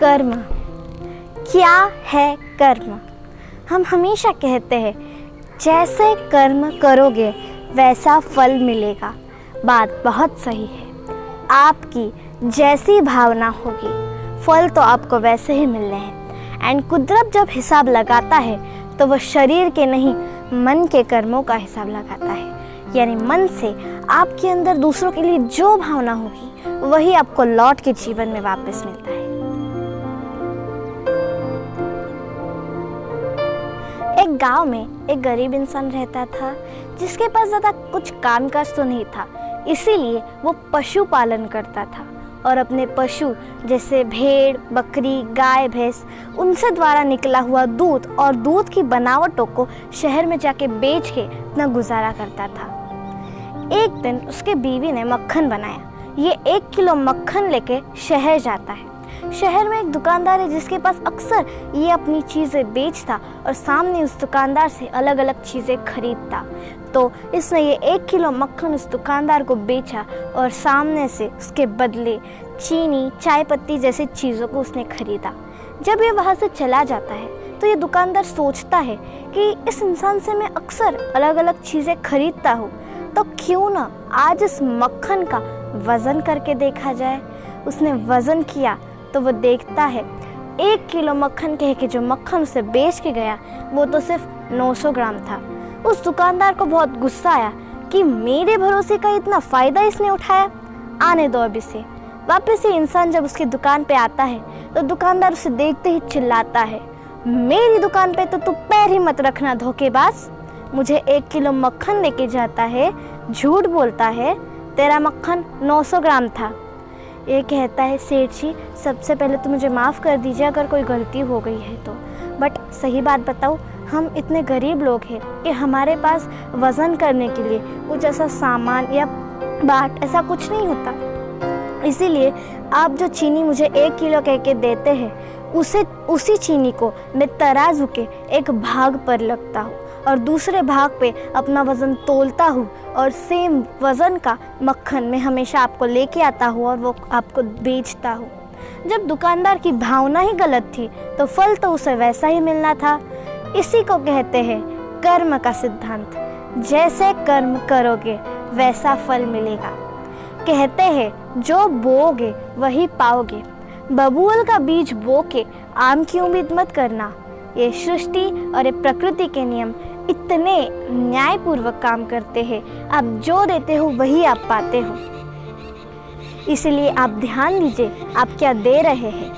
कर्म। क्या है कर्म? हम हमेशा कहते हैं जैसे कर्म करोगे वैसा फल मिलेगा। बात बहुत सही है। आपकी जैसी भावना होगी फल तो आपको वैसे ही मिलने हैं। एंड कुदरत जब हिसाब लगाता है तो वह शरीर के नहीं मन के कर्मों का हिसाब लगाता है। यानी मन से आपके अंदर दूसरों के लिए जो भावना होगी वही आपको लौट के जीवन में वापस मिलता है। एक गांव में एक गरीब इंसान रहता था जिसके पास ज़्यादा कुछ कामकाज तो नहीं था, इसीलिए वो पशु पालन करता था और अपने पशु जैसे भेड़, बकरी, गाय, भैंस उनसे द्वारा निकला हुआ दूध और दूध की बनावटों को शहर में जाके बेच के अपना गुजारा करता था। एक दिन उसके बीवी ने मक्खन बनाया। ये 1 किलो मक्खन लेके शहर जाता है। शहर में एक दुकानदार है जिसके पास अक्सर ये अपनी चीज़ें बेचता और सामने उस दुकानदार से अलग अलग चीज़ें खरीदता। तो इसने ये 1 किलो मक्खन उस दुकानदार को बेचा और सामने से उसके बदले चीनी, चाय पत्ती जैसी चीज़ों को उसने खरीदा। जब ये वहाँ से चला जाता है तो ये दुकानदार सोचता है कि इस इंसान से मैं अक्सर अलग अलग चीज़ें खरीदता हूँ, तो क्यों ना आज इस मक्खन का वज़न करके देखा जाए। उसने वज़न किया तो वो देखता है 1 किलो मक्खन कह के जो मक्खन उसे बेच के गया वो तो सिर्फ 900 ग्राम था। उस दुकानदार को बहुत गुस्सा आया कि मेरे भरोसे का इतना फ़ायदा इसने उठाया, आने दो अब इसे। वापस ये इंसान जब उसकी दुकान पे आता है तो दुकानदार उसे देखते ही चिल्लाता है, मेरी दुकान पे तो तू पैर ही मत रखना धोखेबाज। मुझे 1 किलो मक्खन लेके जाता है, झूठ बोलता है, तेरा मक्खन 900 ग्राम था। ये कहता है, सेठ जी सबसे पहले तो मुझे माफ़ कर दीजिए अगर कोई गलती हो गई है तो, बट सही बात बताऊँ हम इतने गरीब लोग हैं कि हमारे पास वज़न करने के लिए कुछ ऐसा सामान या बाट ऐसा कुछ नहीं होता। इसीलिए आप जो चीनी मुझे 1 किलो कह के देते हैं उसी चीनी को मैं तराजू के एक भाग पर लगता हूँ और दूसरे भाग पे अपना वज़न तोलता हूँ और सेम वज़न का मक्खन मैं हमेशा आपको लेके आता हूँ और वो आपको बेचता हूँ। जब दुकानदार की भावना ही गलत थी तो फल तो उसे वैसा ही मिलना था। इसी को कहते हैं कर्म का सिद्धांत। जैसे कर्म करोगे वैसा फल मिलेगा। कहते हैं जो बोओगे वही पाओगे। बबूल का बीज बो के आम की उम्मीद मत करना। ये सृष्टि और ये प्रकृति के नियम इतने न्यायपूर्वक काम करते हैं, आप जो देते हो वही आप पाते हो। इसलिए आप ध्यान दीजिए आप क्या दे रहे हैं।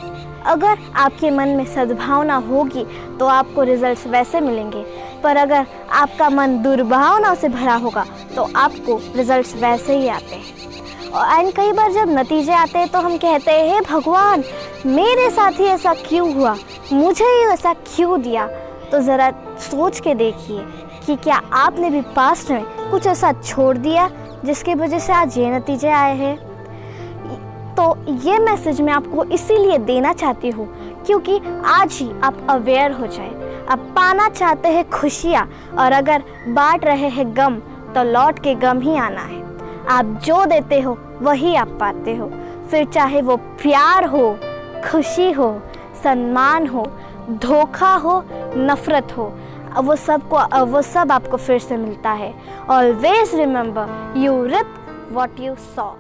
अगर आपके मन में सद्भावना होगी तो आपको रिजल्ट्स वैसे मिलेंगे, पर अगर आपका मन दुर्भावना से भरा होगा तो आपको रिजल्ट्स वैसे ही आते हैं। एंड कई बार जब नतीजे आते हैं तो हम कहते हैं, हे भगवान मेरे साथ ही ऐसा क्यों हुआ, मुझे ही ऐसा क्यों दिया। तो ज़रा सोच के देखिए कि क्या आपने भी पास्ट में कुछ ऐसा छोड़ दिया जिसकी वजह से आज ये नतीजे आए हैं। तो ये मैसेज मैं आपको इसीलिए देना चाहती हूँ क्योंकि आज ही आप अवेयर हो जाए। आप पाना चाहते हैं खुशियाँ और अगर बांट रहे हैं गम तो लौट के गम ही आना है। आप जो देते हो वही आप पाते हो, फिर चाहे वो प्यार हो, खुशी हो, सम्मान हो, धोखा हो, नफ़रत हो, वो सब आपको फिर से मिलता है। Always remember you rib what you saw.